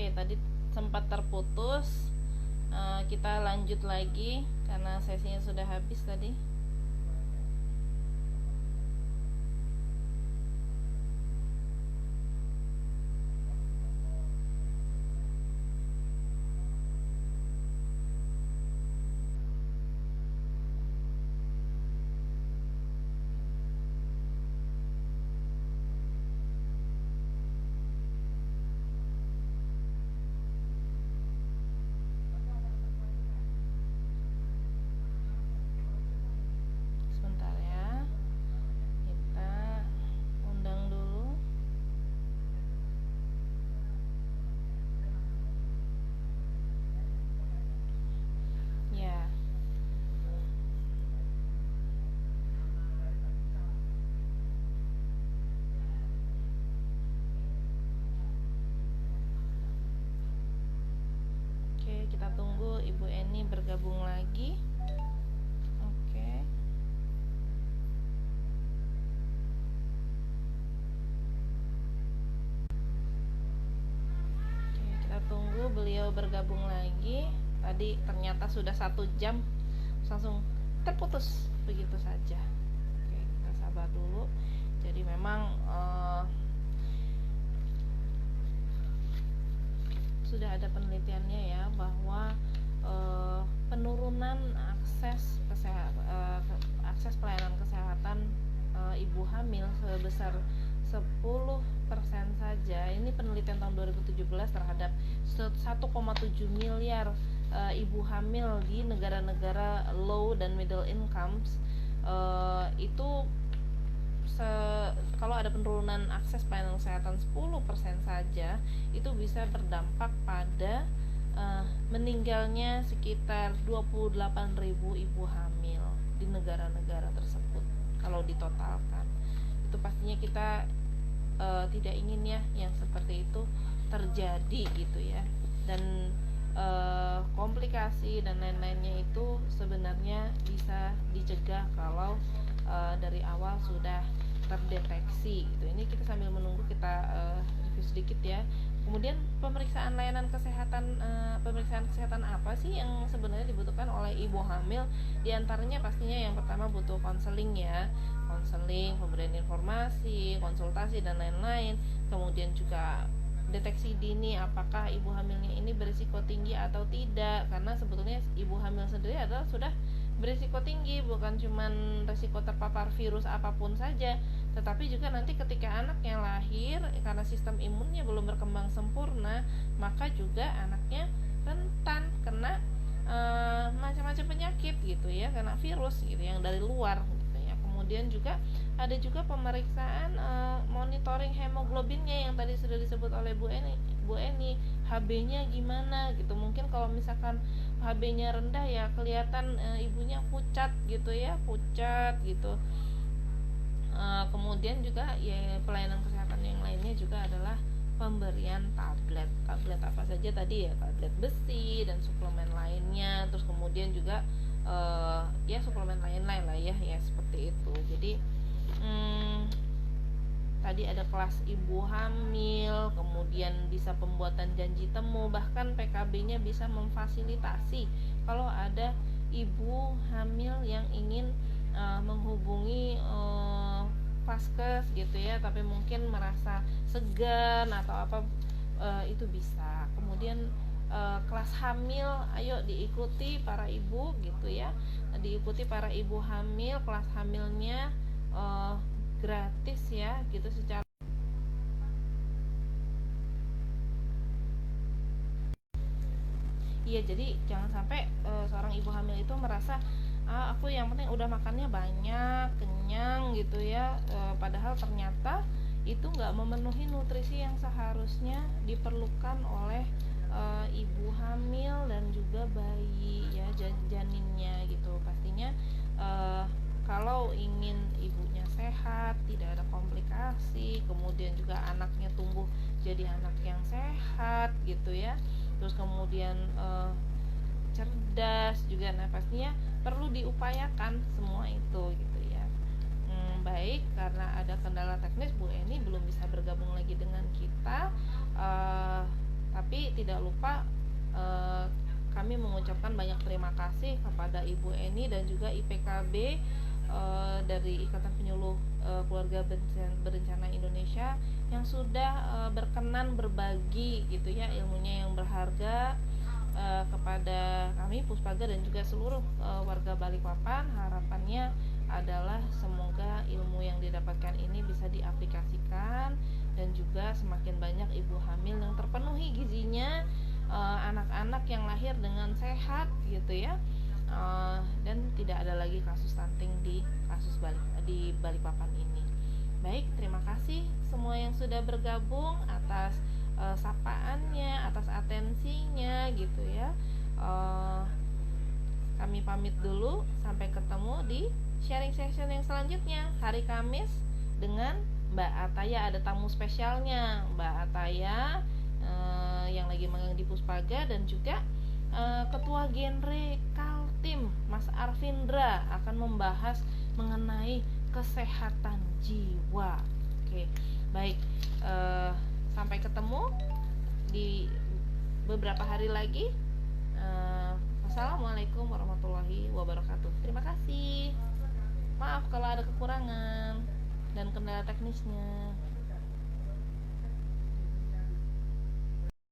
Oke, tadi sempat terputus. Kita lanjut lagi karena sesinya sudah habis tadi. Sebentar ya, kita undang dulu. Ya, oke, kita tunggu Ibu Eni bergabung lagi. Oke. Oke, kita tunggu beliau bergabung lagi. Tadi ternyata sudah 1 jam, langsung terputus begitu saja. Oke, kita sabar dulu. Jadi memang sudah ada penelitiannya ya bahwa penurunan akses pelayanan kesehatan ibu hamil sebesar 10% saja. Ini penelitian tahun 2017 terhadap 1,7 miliar ibu hamil di negara-negara low dan middle incomes. Itu kalau ada penurunan akses pelayanan kesehatan 10% saja, itu bisa berdampak pada meninggalnya sekitar 28.000 ibu hamil di negara-negara tersebut kalau ditotalkan. Itu pastinya kita tidak ingin ya yang seperti itu terjadi gitu ya. Dan komplikasi dan lain-lainnya itu sebenarnya bisa dicegah kalau dari awal sudah terdeteksi gitu. Ini kita sambil menunggu, kita review sedikit ya. Kemudian pemeriksaan kesehatan apa sih yang sebenarnya dibutuhkan oleh ibu hamil? Di antaranya pastinya yang pertama butuh konseling ya. Konseling, pemberian informasi, konsultasi dan lain-lain. Kemudian juga deteksi dini apakah ibu hamilnya ini berisiko tinggi atau tidak, karena sebetulnya ibu hamil sendiri adalah sudah berisiko tinggi, bukan cuman risiko terpapar virus apapun saja, tetapi juga nanti ketika anaknya lahir, karena sistem imunnya belum berkembang sempurna, maka juga anaknya rentan kena macam-macam penyakit gitu ya, kena virus gitu yang dari luar gitu ya. Kemudian juga ada juga pemeriksaan monitoring hemoglobinnya yang tadi sudah disebut oleh Bu Eni, HB-nya gimana gitu. Mungkin kalau misalkan HB-nya rendah ya kelihatan ibunya pucat gitu ya, pucat gitu. Kemudian juga ya pelayanan kesehatan yang lainnya juga adalah pemberian tablet apa saja tadi ya, tablet besi dan suplemen lainnya. Terus kemudian juga ya suplemen lain-lain lah ya seperti itu. Jadi tadi ada kelas ibu hamil, kemudian bisa pembuatan janji temu, bahkan PKB-nya bisa memfasilitasi kalau ada ibu hamil yang ingin menghubungi Vaskes gitu ya, tapi mungkin merasa segan atau apa, itu bisa. Kemudian kelas hamil, ayo diikuti para ibu gitu ya, diikuti para ibu hamil, kelas hamilnya gratis ya gitu secara. Iya, jadi jangan sampai seorang ibu hamil itu merasa aku yang penting udah makannya banyak, kenyang gitu ya, padahal ternyata itu nggak memenuhi nutrisi yang seharusnya diperlukan oleh ibu hamil dan juga bayi ya, janinnya gitu. Pastinya kalau ingin ibunya sehat, tidak ada komplikasi, kemudian juga anaknya tumbuh jadi anak yang sehat gitu ya, terus kemudian cerdas juga, nah pastinya perlu diupayakan semua itu gitu ya. Baik, karena ada kendala teknis Bu Eni belum bisa bergabung lagi dengan kita, tapi tidak lupa kami mengucapkan banyak terima kasih kepada Ibu Eni dan juga IPKB dari Ikatan Penyuluh Keluarga Berencana Indonesia yang sudah berkenan berbagi gitu ya ilmunya yang berharga kepada kami Puspaga dan juga seluruh warga Balikpapan. Harapannya adalah semoga ilmu yang didapatkan ini bisa diaplikasikan dan juga semakin banyak ibu hamil yang terpenuhi gizinya, anak-anak yang lahir dengan sehat gitu ya, dan tidak ada lagi kasus stunting di Balikpapan ini. Baik, terima kasih semua yang sudah bergabung atas sapaannya, atas atensinya gitu ya. Kami pamit dulu, sampai ketemu di sharing session yang selanjutnya hari Kamis dengan Mbak Ataya. Ada tamu spesialnya, Mbak Ataya yang lagi magang di Puspaga, dan juga Ketua Genre Kaltim Mas Arvindra akan membahas mengenai kesehatan jiwa. Oke, baik, sampai ketemu di beberapa hari lagi. Wassalamualaikum warahmatullahi wabarakatuh. Terima kasih. Maaf kalau ada kekurangan dan kendala teknisnya.